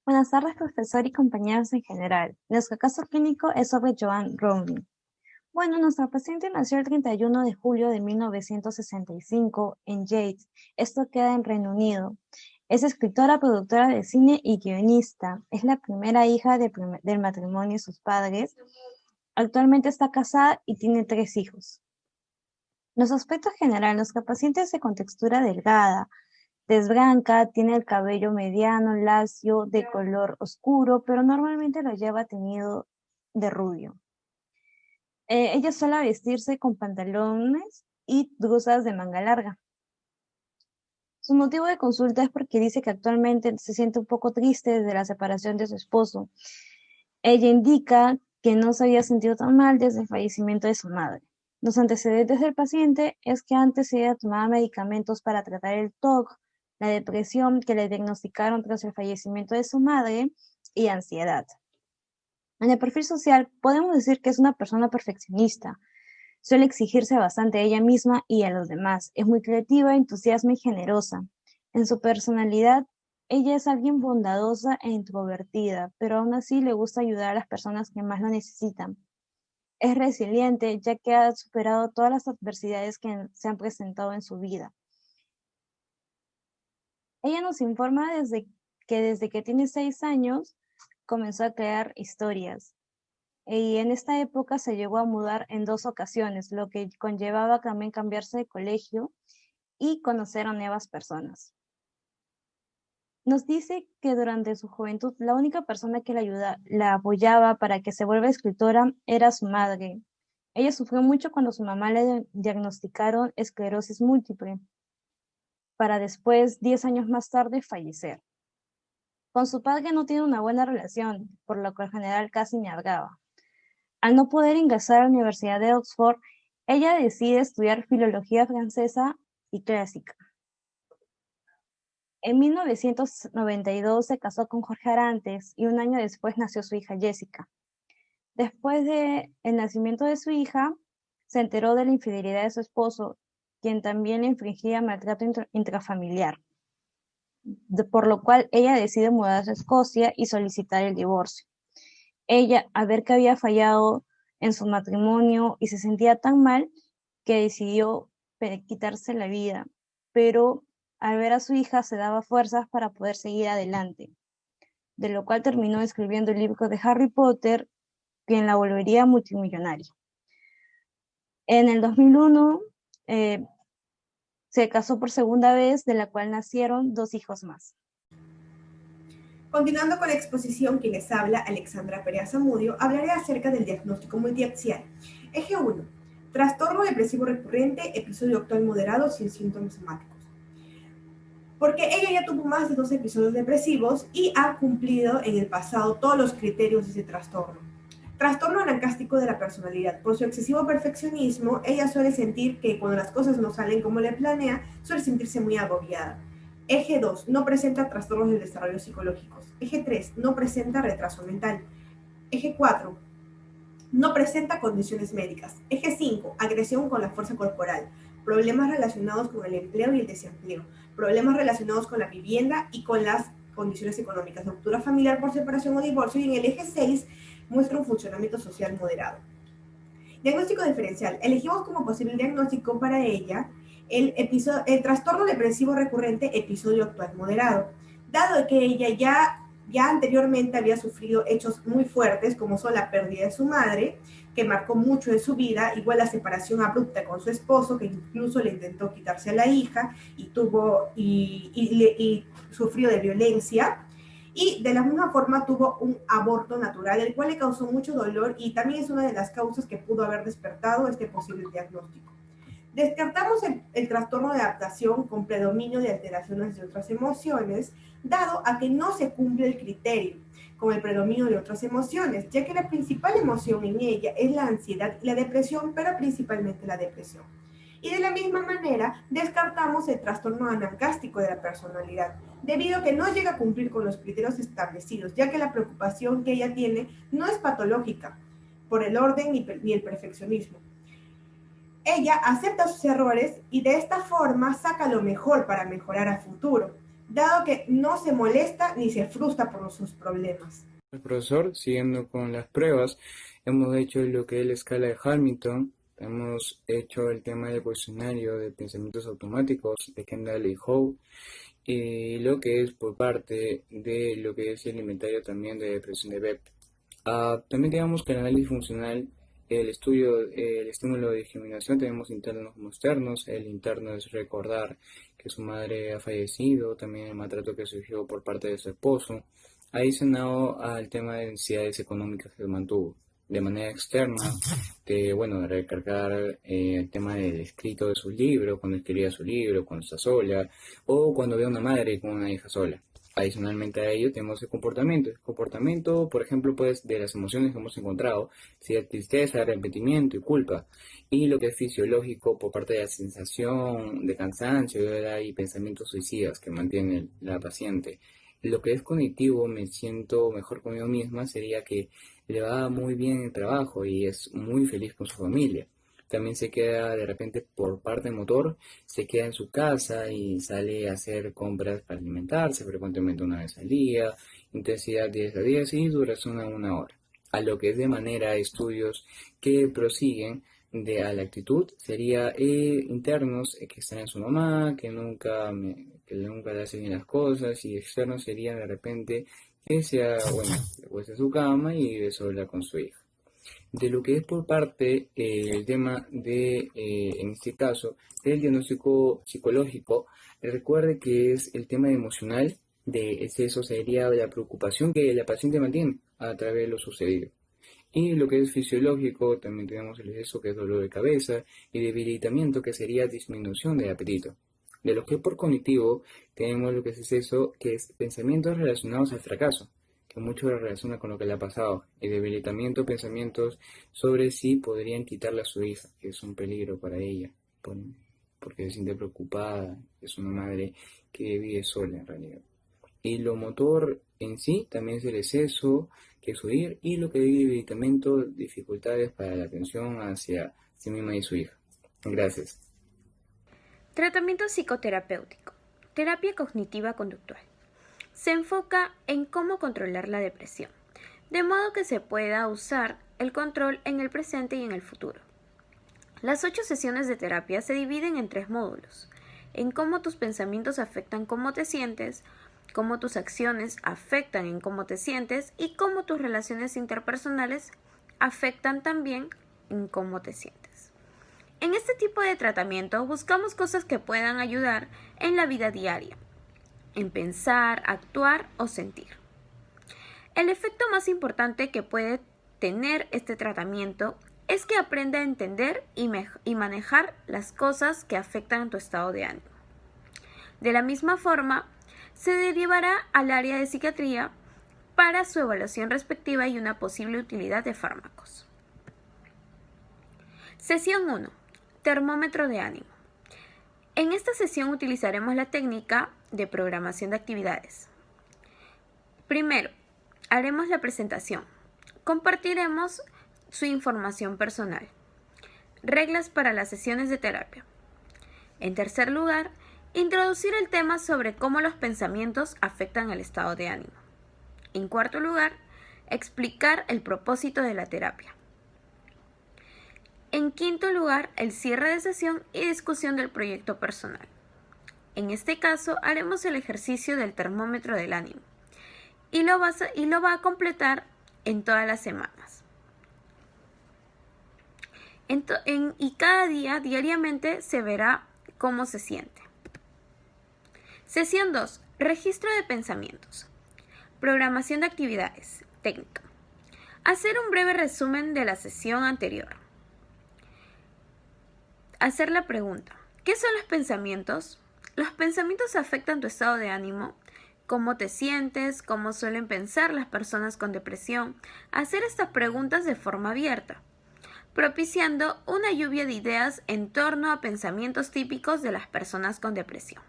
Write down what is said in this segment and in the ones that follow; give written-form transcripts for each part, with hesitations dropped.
Buenas tardes, profesor y compañeros en general. Nuestro caso clínico es sobre Joanne Rowling. Bueno, nuestra paciente nació el 31 de julio de 1965 en Yates. Esto queda en Reino Unido. Es escritora, productora de cine y guionista. Es la primera hija del matrimonio de sus padres. Actualmente está casada y tiene 3 hijos. Los aspectos generales, nuestra paciente es de contextura delgada, tez blanca, tiene el cabello mediano, lacio, de color oscuro, pero normalmente lo lleva teñido de rubio. Ella suele vestirse con pantalones y blusas de manga larga. Su motivo de consulta es porque dice que actualmente se siente un poco triste desde la separación de su esposo. Ella indica que no se había sentido tan mal desde el fallecimiento de su madre. Los antecedentes del paciente es que antes ella tomaba medicamentos para tratar el TOC, la depresión que le diagnosticaron tras el fallecimiento de su madre y ansiedad. En el perfil social podemos decir que es una persona perfeccionista. Suele exigirse bastante a ella misma y a los demás. Es muy creativa, entusiasma y generosa. En su personalidad, ella es alguien bondadosa e introvertida, pero aún así le gusta ayudar a las personas que más lo necesitan. Es resiliente, ya que ha superado todas las adversidades que se han presentado en su vida. Ella nos informa desde que tiene 6 años comenzó a crear historias. Y en esta época se llegó a mudar en 2 ocasiones, lo que conllevaba también cambiarse de colegio y conocer a nuevas personas. Nos dice que durante su juventud la única persona que la apoyaba para que se vuelva escritora era su madre. Ella sufrió mucho cuando su mamá le diagnosticaron esclerosis múltiple, para después, 10 años más tarde, fallecer. Con su padre no tiene una buena relación, por lo que en general casi me hablaba. Al no poder ingresar a la Universidad de Oxford, ella decide estudiar filología francesa y clásica. En 1992 se casó con Jorge Arantes y un año después nació su hija Jessica. Después del nacimiento de su hija, se enteró de la infidelidad de su esposo, quien también le infringía maltrato intrafamiliar, por lo cual ella decide mudarse a Escocia y solicitar el divorcio. Ella, al ver que había fallado en su matrimonio y se sentía tan mal, que decidió quitarse la vida, pero al ver a su hija se daba fuerzas para poder seguir adelante, de lo cual terminó escribiendo el libro de Harry Potter, quien la volvería multimillonaria. En el 2001 se casó por segunda vez, de la cual nacieron 2 hijos más. Continuando con la exposición, quien les habla, Alexandra Perea Zamudio, hablaré acerca del diagnóstico multiaxial. Eje 1. Trastorno depresivo recurrente, episodio actual moderado sin síntomas somáticos. Porque ella ya tuvo más de 2 episodios depresivos y ha cumplido en el pasado todos los criterios de ese trastorno. Trastorno anancástico de la personalidad. Por su excesivo perfeccionismo, ella suele sentir que cuando las cosas no salen como le planea, suele sentirse muy agobiada. Eje 2. No presenta trastornos del desarrollo psicológicos. Eje 3. No presenta retraso mental. Eje 4. No presenta condiciones médicas. Eje 5. Agresión con la fuerza corporal. Problemas relacionados con el empleo y el desempleo. Problemas relacionados con la vivienda y con las condiciones económicas. Ruptura familiar por separación o divorcio. Y en el eje 6 muestra un funcionamiento social moderado. Diagnóstico diferencial. Elegimos como posible diagnóstico para ella el trastorno depresivo recurrente, episodio actual moderado. Dado que ella ya anteriormente había sufrido hechos muy fuertes, como son la pérdida de su madre, que marcó mucho de su vida, igual la separación abrupta con su esposo, que incluso le intentó quitarse a la hija y sufrió de violencia, y de la misma forma tuvo un aborto natural, el cual le causó mucho dolor y también es una de las causas que pudo haber despertado este posible diagnóstico. Descartamos el trastorno de adaptación con predominio de alteraciones de otras emociones, dado a que no se cumple el criterio con el predominio de otras emociones, ya que la principal emoción en ella es la ansiedad y la depresión, pero principalmente la depresión. Y de la misma manera, descartamos el trastorno anancástico de la personalidad, debido a que no llega a cumplir con los criterios establecidos, ya que la preocupación que ella tiene no es patológica por el orden ni el perfeccionismo. Ella acepta sus errores y de esta forma saca lo mejor para mejorar a futuro. dado que no se molesta ni se frustra por sus problemas. El profesor, siguiendo con las pruebas, hemos hecho lo que es la escala de Hamilton, hemos hecho el tema del cuestionario de pensamientos automáticos de Kendall y Howe, y lo que es por parte de lo que es el inventario también de depresión de Beck. También tenemos que el análisis funcional, el estudio, el estímulo de discriminación, tenemos internos como externos. El interno es recordar que su madre ha fallecido, también el maltrato que surgió por parte de su esposo, adicionado al tema de necesidades económicas que mantuvo. De manera externa, de recargar el tema del escrito de sus libros, cuando escribía su libro, cuando está sola, o cuando ve a una madre con una hija sola. Adicionalmente a ello tenemos el comportamiento. El comportamiento, por ejemplo, pues de las emociones que hemos encontrado, sería tristeza, arrepentimiento y culpa. Y lo que es fisiológico por parte de la sensación de cansancio y pensamientos suicidas que mantiene la paciente. Lo que es cognitivo, me siento mejor conmigo misma, sería que le va muy bien el trabajo y es muy feliz con su familia. También se queda de repente por parte motor, se queda en su casa y sale a hacer compras para alimentarse frecuentemente una vez al día, intensidad 10 a 10 y duración a una hora. A lo que es de manera estudios que prosiguen a la actitud sería internos que están en su mamá, que nunca le hacen bien las cosas, y externos sería de repente que sea, después de su cama y vive sola con su hija. De lo que es por parte el tema de, en este caso, del diagnóstico psicológico, recuerde que es el tema emocional de exceso, sería la preocupación que la paciente mantiene a través de lo sucedido. Y lo que es fisiológico, también tenemos el exceso, que es dolor de cabeza, y debilitamiento, que sería disminución del apetito. De lo que es por cognitivo, tenemos lo que es exceso, que es pensamientos relacionados al fracaso, que mucho lo relaciona con lo que le ha pasado, y debilitamiento, pensamientos sobre si podrían quitarle a su hija, que es un peligro para ella, porque se siente preocupada, es una madre que vive sola en realidad. Y lo motor en sí también es el exceso, que es huir, y lo que es debilitamiento, dificultades para la atención hacia sí misma y su hija. Gracias. Tratamiento psicoterapéutico. Terapia cognitiva conductual. Se enfoca en cómo controlar la depresión, de modo que se pueda usar el control en el presente y en el futuro. Las 8 sesiones de terapia se dividen en 3 módulos: en cómo tus pensamientos afectan cómo te sientes, cómo tus acciones afectan en cómo te sientes y cómo tus relaciones interpersonales afectan también en cómo te sientes. En este tipo de tratamiento buscamos cosas que puedan ayudar en la vida diaria, en pensar, actuar o sentir. El efecto más importante que puede tener este tratamiento es que aprenda a entender y manejar las cosas que afectan tu estado de ánimo. De la misma forma, se derivará al área de psiquiatría para su evaluación respectiva y una posible utilidad de fármacos. Sesión 1. Termómetro de ánimo. En esta sesión utilizaremos la técnica de programación de actividades. Primero, haremos la presentación. Compartiremos su información personal. Reglas para las sesiones de terapia. En tercer lugar, introducir el tema sobre cómo los pensamientos afectan el estado de ánimo. En cuarto lugar, explicar el propósito de la terapia. En quinto lugar, el cierre de sesión y discusión del proyecto personal. En este caso, haremos el ejercicio del termómetro del ánimo y lo va a completar en todas las semanas. Y cada día, diariamente, se verá cómo se siente. Sesión 2. Registro de pensamientos. Programación de actividades. Técnica. Hacer un breve resumen de la sesión anterior. Hacer la pregunta: ¿qué son los pensamientos? Los pensamientos afectan tu estado de ánimo, cómo te sientes, cómo suelen pensar las personas con depresión. Hacer estas preguntas de forma abierta, propiciando una lluvia de ideas en torno a pensamientos típicos de las personas con depresión.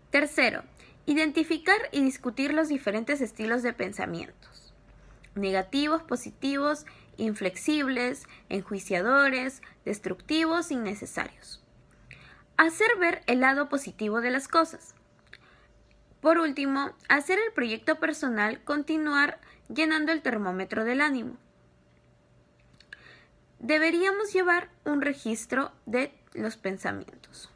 Tercero, identificar y discutir los diferentes estilos de pensamientos: negativos, positivos, inflexibles, enjuiciadores, destructivos, innecesarios. Hacer ver el lado positivo de las cosas. Por último, hacer el proyecto personal, continuar llenando el termómetro del ánimo. Deberíamos llevar un registro de los pensamientos.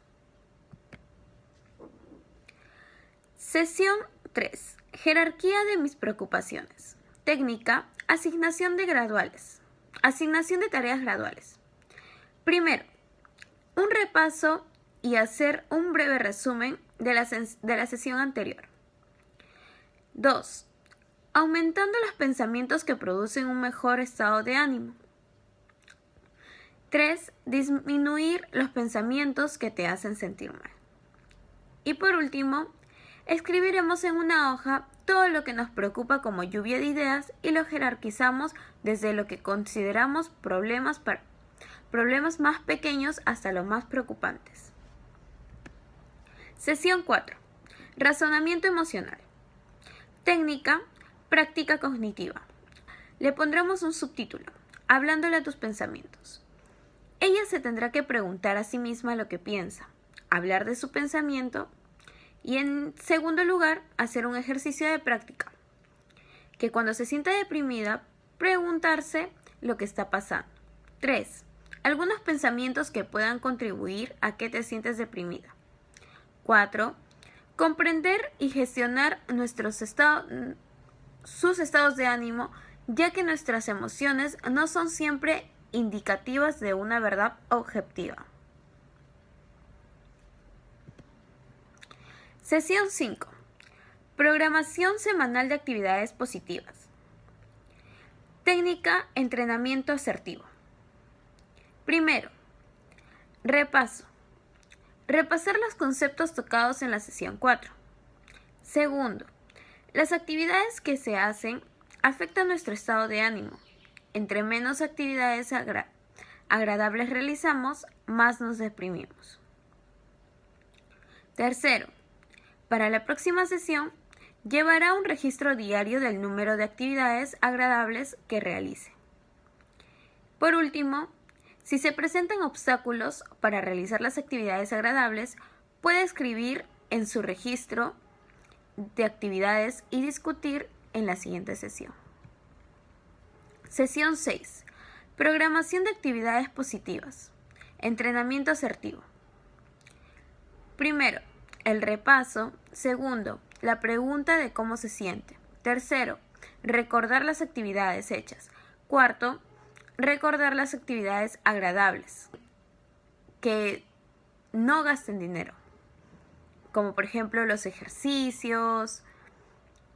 Sesión 3. Jerarquía de mis preocupaciones. Técnica, asignación de tareas graduales. Primero, un repaso y hacer un breve resumen de la sesión anterior. 2. Aumentando los pensamientos que producen un mejor estado de ánimo. 3. Disminuir los pensamientos que te hacen sentir mal. Y por último, escribiremos en una hoja todo lo que nos preocupa como lluvia de ideas y lo jerarquizamos desde lo que consideramos problemas más pequeños hasta los más preocupantes. Sesión 4. Razonamiento emocional. Técnica, práctica cognitiva. Le pondremos un subtítulo, hablándole a tus pensamientos. Ella se tendrá que preguntar a sí misma lo que piensa, hablar de su pensamiento y, en segundo lugar, hacer un ejercicio de práctica, que cuando se sienta deprimida, preguntarse lo que está pasando. 3. Algunos pensamientos que puedan contribuir a que te sientes deprimida. 4. Comprender y gestionar sus estados de ánimo, ya que nuestras emociones no son siempre indicativas de una verdad objetiva. Sesión 5. Programación semanal de actividades positivas. Técnica, entrenamiento asertivo. Primero, repaso. Repasar los conceptos tocados en la sesión 4. Segundo, las actividades que se hacen afectan nuestro estado de ánimo. Entre menos actividades agradables realizamos, más nos deprimimos. Tercero, para la próxima sesión, llevará un registro diario del número de actividades agradables que realice. Por último, si se presentan obstáculos para realizar las actividades agradables, puede escribir en su registro de actividades y discutir en la siguiente sesión. Sesión 6. Programación de actividades positivas. Entrenamiento asertivo. Primero, el repaso. Segundo, la pregunta de cómo se siente. Tercero, recordar las actividades hechas. Cuarto, recordar las actividades agradables que no gasten dinero, como por ejemplo los ejercicios,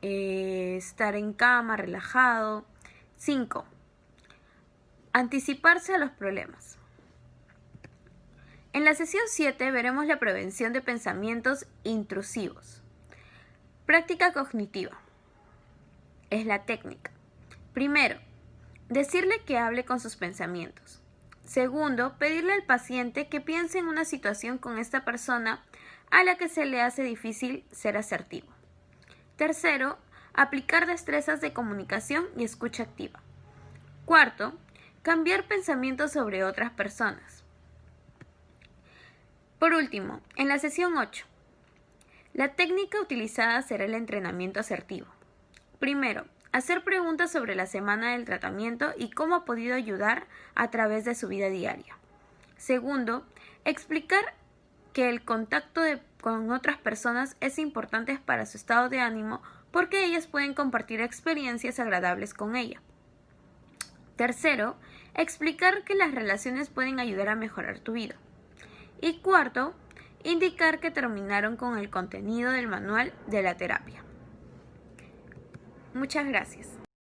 estar en cama relajado. 5. Anticiparse a los problemas. En la sesión 7 veremos la prevención de pensamientos intrusivos. Práctica cognitiva. Es la técnica. Primero, decirle que hable con sus pensamientos. Segundo, pedirle al paciente que piense en una situación con esta persona a la que se le hace difícil ser asertivo. Tercero, aplicar destrezas de comunicación y escucha activa. Cuarto, cambiar pensamientos sobre otras personas. Por último, en la sesión 8, la técnica utilizada será el entrenamiento asertivo. Primero, hacer preguntas sobre la semana del tratamiento y cómo ha podido ayudar a través de su vida diaria. Segundo, explicar que el contacto con otras personas es importante para su estado de ánimo porque ellas pueden compartir experiencias agradables con ella. Tercero, explicar que las relaciones pueden ayudar a mejorar tu vida. Y cuarto, indicar que terminaron con el contenido del manual de la terapia. Muchas gracias.